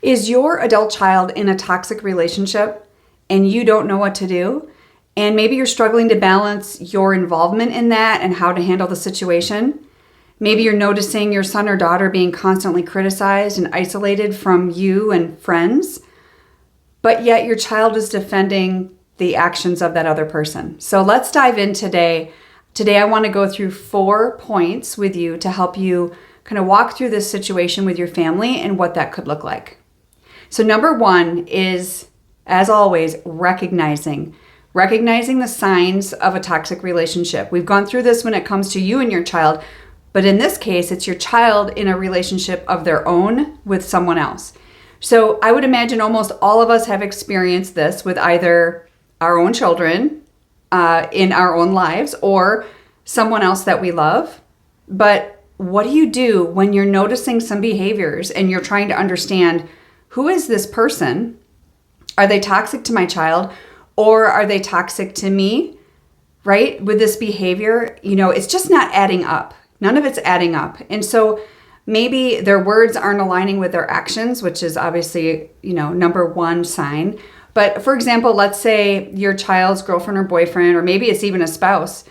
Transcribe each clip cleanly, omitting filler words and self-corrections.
Is your adult child in a toxic relationship and you don't know what to do? And maybe you're struggling to balance your involvement in that and how to handle the situation. Maybe you're noticing your son or daughter being constantly criticized and isolated from you and friends, but yet your child is defending the actions of that other person. So let's dive in today. Today I want to go through 4 points with you to help you kind of walk through this situation with your family and what that could look like. So number 1 is, as always, recognizing the signs of a toxic relationship. We've gone through this when it comes to you and your child, but in this case, it's your child in a relationship of their own with someone else. So I would imagine almost all of us have experienced this with either our own children in our own lives or someone else that we love. But what do you do when you're noticing some behaviors and you're trying to understand, who is this person? Are they toxic to my child or are they toxic to me? Right? With this behavior, it's just not adding up. None of it's adding up. And so maybe their words aren't aligning with their actions, which is obviously, number 1 sign. But for example, let's say your child's girlfriend or boyfriend, or maybe it's even a spouse,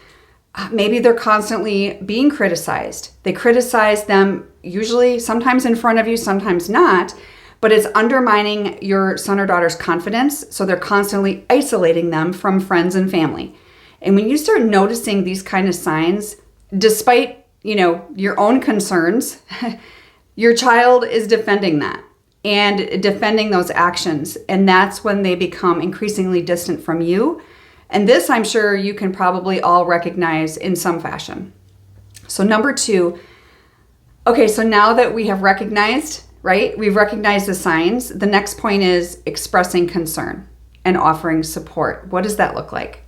maybe they're constantly being criticized. They criticize them usually, sometimes in front of you, sometimes not, but it's undermining your son or daughter's confidence. So they're constantly isolating them from friends and family. And when you start noticing these kind of signs, despite your own concerns, your child is defending that and defending those actions. And that's when they become increasingly distant from you. And this, I'm sure you can probably all recognize in some fashion. So number 2, okay, so now that we have recognized, right, we've recognized the signs, the next point is expressing concern and offering support. What does that look like?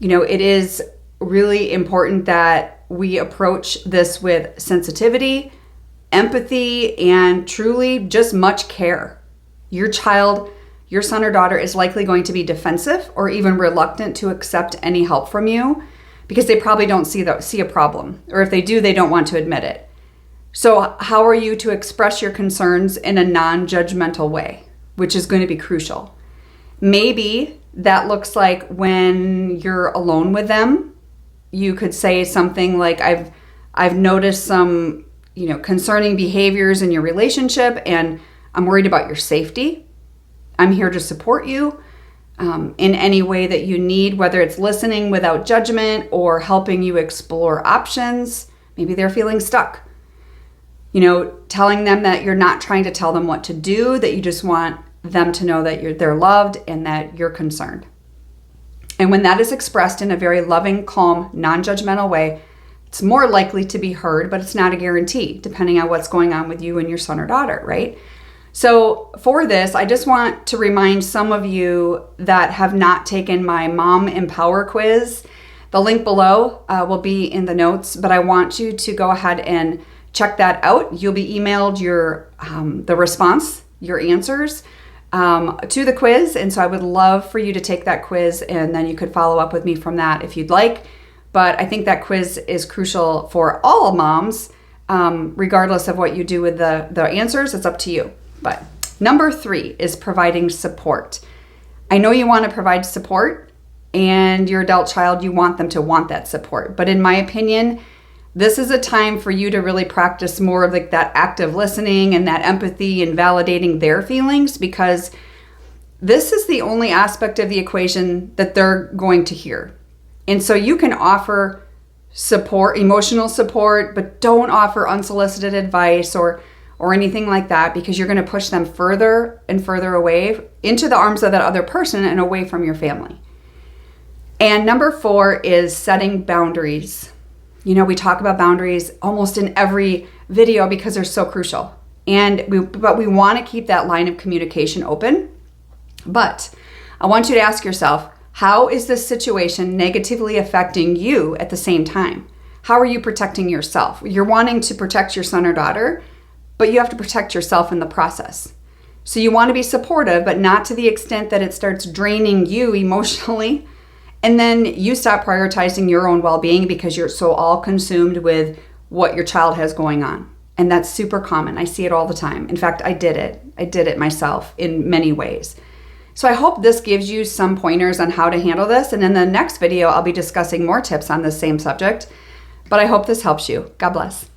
It is really important that we approach this with sensitivity, empathy, and truly just much care. Your child, your son or daughter is likely going to be defensive or even reluctant to accept any help from you because they probably don't see a problem. Or if they do, they don't want to admit it. So how are you to express your concerns in a non-judgmental way, which is going to be crucial? Maybe that looks like when you're alone with them, you could say something like, I've noticed some, concerning behaviors in your relationship and I'm worried about your safety. I'm here to support you in any way that you need, whether it's listening without judgment or helping you explore options. Maybe they're feeling stuck. Telling them that you're not trying to tell them what to do, that you just want them to know that they're loved and that you're concerned. And when that is expressed in a very loving, calm, non-judgmental way, it's more likely to be heard, but it's not a guarantee, depending on what's going on with you and your son or daughter, right? So for this, I just want to remind some of you that have not taken my Mom Empower quiz. The link below will be in the notes, but I want you to go ahead and check that out. You'll be emailed the response, your answers, to the quiz. And so I would love for you to take that quiz and then you could follow up with me from that if you'd like. But I think that quiz is crucial for all moms, regardless of what you do with the answers. It's up to you. But number 3 is providing support. I know you want to provide support and your adult child, you want them to want that support. But in my opinion, this is a time for you to really practice more of like that active listening and that empathy and validating their feelings, because this is the only aspect of the equation that they're going to hear. And so you can offer support, emotional support, but don't offer unsolicited advice or anything like that, because you're going to push them further and further away into the arms of that other person and away from your family. And number 4 is setting boundaries. We talk about boundaries almost in every video because they're so crucial. But we want to keep that line of communication open. But I want you to ask yourself, how is this situation negatively affecting you at the same time? How are you protecting yourself? You're wanting to protect your son or daughter, but you have to protect yourself in the process. So you want to be supportive, but not to the extent that it starts draining you emotionally. And then you stop prioritizing your own well-being because you're so all consumed with what your child has going on. And that's super common. I see it all the time. In fact, I did it. I did it myself in many ways. So I hope this gives you some pointers on how to handle this. And in the next video, I'll be discussing more tips on this same subject. But I hope this helps you. God bless.